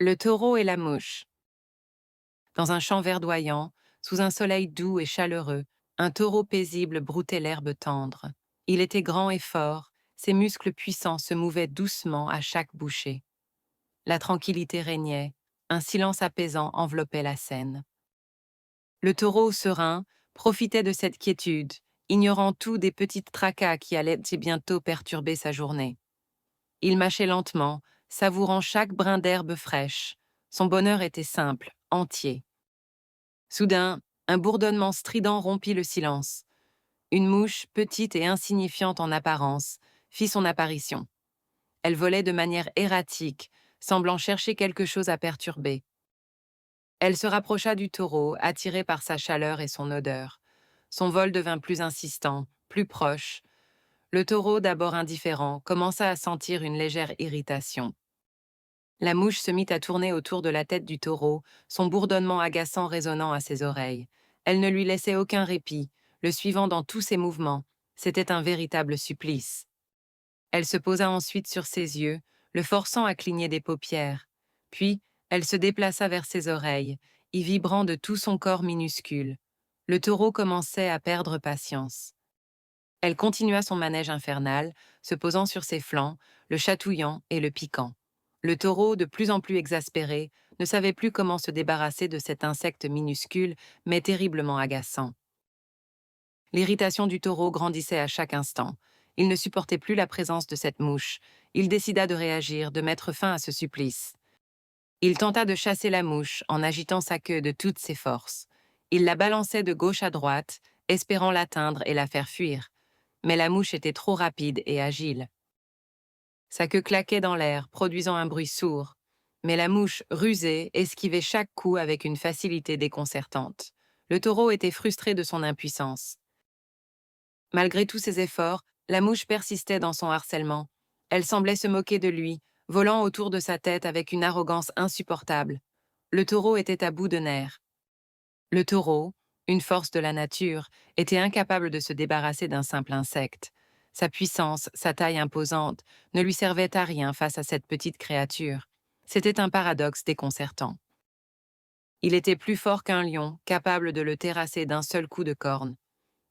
Le taureau et la mouche. Dans un champ verdoyant, sous un soleil doux et chaleureux, un taureau paisible broutait l'herbe tendre. Il était grand et fort, ses muscles puissants se mouvaient doucement à chaque bouchée. La tranquillité régnait, un silence apaisant enveloppait la scène. Le taureau, serein, profitait de cette quiétude, ignorant tout des petites tracas qui allaient bientôt perturber sa journée. Il mâchait lentement, savourant chaque brin d'herbe fraîche. Son bonheur était simple, entier. Soudain, un bourdonnement strident rompit le silence. Une mouche, petite et insignifiante en apparence, fit son apparition. Elle volait de manière erratique, semblant chercher quelque chose à perturber. Elle se rapprocha du taureau, attirée par sa chaleur et son odeur. Son vol devint plus insistant, plus proche. Le taureau, d'abord indifférent, commença à sentir une légère irritation. La mouche se mit à tourner autour de la tête du taureau, son bourdonnement agaçant résonnant à ses oreilles. Elle ne lui laissait aucun répit, le suivant dans tous ses mouvements. C'était un véritable supplice. Elle se posa ensuite sur ses yeux, le forçant à cligner des paupières. Puis, elle se déplaça vers ses oreilles, y vibrant de tout son corps minuscule. Le taureau commençait à perdre patience. Elle continua son manège infernal, se posant sur ses flancs, le chatouillant et le piquant. Le taureau, de plus en plus exaspéré, ne savait plus comment se débarrasser de cet insecte minuscule, mais terriblement agaçant. L'irritation du taureau grandissait à chaque instant. Il ne supportait plus la présence de cette mouche. Il décida de réagir, de mettre fin à ce supplice. Il tenta de chasser la mouche en agitant sa queue de toutes ses forces. Il la balançait de gauche à droite, espérant l'atteindre et la faire fuir. Mais la mouche était trop rapide et agile. Sa queue claquait dans l'air, produisant un bruit sourd. Mais la mouche, rusée, esquivait chaque coup avec une facilité déconcertante. Le taureau était frustré de son impuissance. Malgré tous ses efforts, la mouche persistait dans son harcèlement. Elle semblait se moquer de lui, volant autour de sa tête avec une arrogance insupportable. Le taureau était à bout de nerfs. Le taureau, une force de la nature, était incapable de se débarrasser d'un simple insecte. Sa puissance, sa taille imposante, ne lui servaient à rien face à cette petite créature. C'était un paradoxe déconcertant. Il était plus fort qu'un lion, capable de le terrasser d'un seul coup de corne.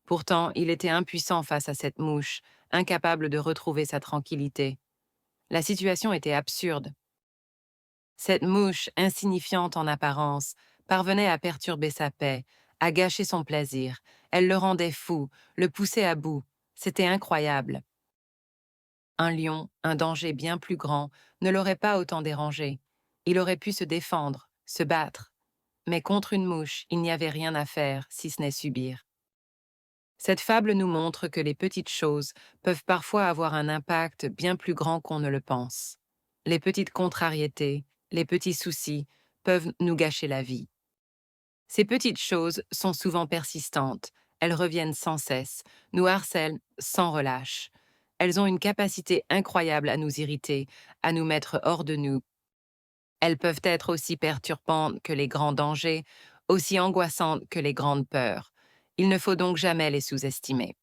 Pourtant, il était impuissant face à cette mouche, incapable de retrouver sa tranquillité. La situation était absurde. Cette mouche, insignifiante en apparence, parvenait à perturber sa paix, à gâcher son plaisir. Elle le rendait fou, le poussait à bout. C'était incroyable. Un lion, un danger bien plus grand, ne l'aurait pas autant dérangé. Il aurait pu se défendre, se battre. Mais contre une mouche, il n'y avait rien à faire, si ce n'est subir. Cette fable nous montre que les petites choses peuvent parfois avoir un impact bien plus grand qu'on ne le pense. Les petites contrariétés, les petits soucis peuvent nous gâcher la vie. Ces petites choses sont souvent persistantes, elles reviennent sans cesse, nous harcèlent sans relâche. Elles ont une capacité incroyable à nous irriter, à nous mettre hors de nous. Elles peuvent être aussi perturbantes que les grands dangers, aussi angoissantes que les grandes peurs. Il ne faut donc jamais les sous-estimer.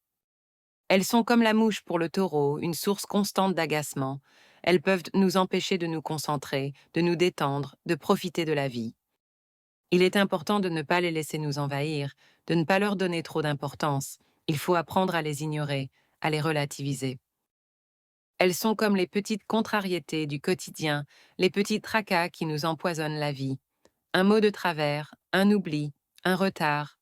Elles sont comme la mouche pour le taureau, une source constante d'agacement. Elles peuvent nous empêcher de nous concentrer, de nous détendre, de profiter de la vie. Il est important de ne pas les laisser nous envahir, de ne pas leur donner trop d'importance. Il faut apprendre à les ignorer, à les relativiser. Elles sont comme les petites contrariétés du quotidien, les petits tracas qui nous empoisonnent la vie. Un mot de travers, un oubli, un retard.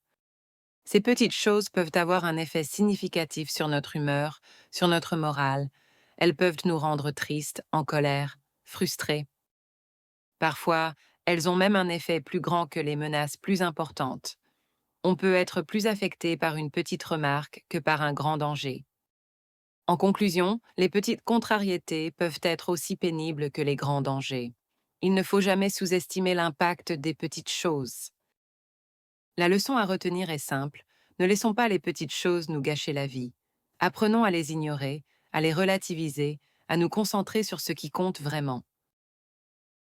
Ces petites choses peuvent avoir un effet significatif sur notre humeur, sur notre morale. Elles peuvent nous rendre tristes, en colère, frustrés. Parfois, elles ont même un effet plus grand que les menaces plus importantes. On peut être plus affecté par une petite remarque que par un grand danger. En conclusion, les petites contrariétés peuvent être aussi pénibles que les grands dangers. Il ne faut jamais sous-estimer l'impact des petites choses. La leçon à retenir est simple, ne laissons pas les petites choses nous gâcher la vie. Apprenons à les ignorer, à les relativiser, à nous concentrer sur ce qui compte vraiment.